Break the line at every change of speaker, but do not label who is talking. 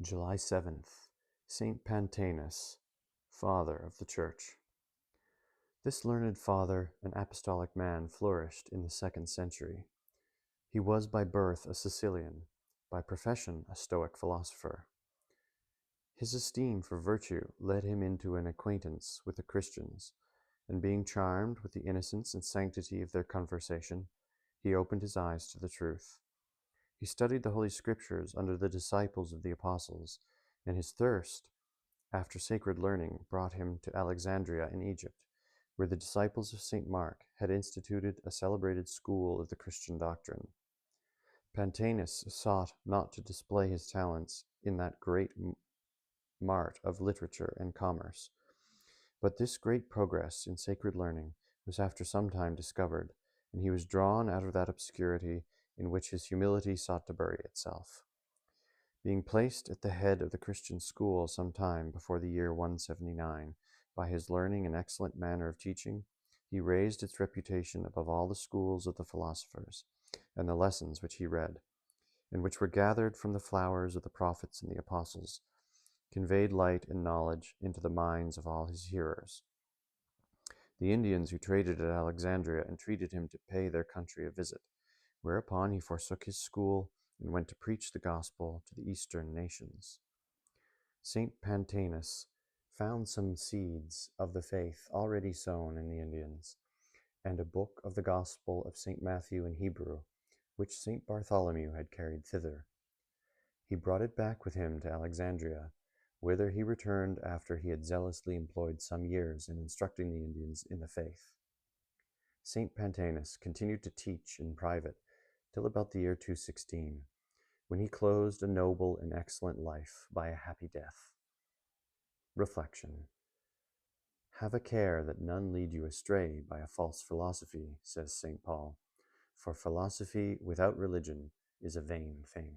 July 7th, Saint Pantaenus, Father of the Church. This learned father, an apostolic man, flourished in the 2nd century. He was by birth a Sicilian, by profession a Stoic philosopher. His esteem for virtue led him into an acquaintance with the Christians, and being charmed with the innocence and sanctity of their conversation, he opened his eyes to the truth. He studied the Holy Scriptures under the disciples of the apostles, and his thirst after sacred learning brought him to Alexandria in Egypt, where the disciples of St. Mark had instituted a celebrated school of the Christian doctrine. Pantaenus sought not to display his talents in that great mart of literature and commerce, but this great progress in sacred learning was after some time discovered, and he was drawn out of that obscurity in which his humility sought to bury itself. Being placed at the head of the Christian school some time before the year 179, by his learning and excellent manner of teaching, he raised its reputation above all the schools of the philosophers, and the lessons which he read, and which were gathered from the flowers of the prophets and the apostles, conveyed light and knowledge into the minds of all his hearers. The Indians who traded at Alexandria entreated him to pay their country a visit, whereupon he forsook his school and went to preach the gospel to the eastern nations. Saint Pantaenus found some seeds of the faith already sown in the Indians, and a book of the Gospel of St. Matthew in Hebrew, which St. Bartholomew had carried thither. He brought it back with him to Alexandria, whither he returned after he had zealously employed some years in instructing the Indians in the faith. St. Pantaenus continued to teach in private till about the year 216, when he closed a noble and excellent life by a happy death. Reflection. Have a care that none lead you astray by a false philosophy, says St. Paul, for philosophy without religion is a vain thing.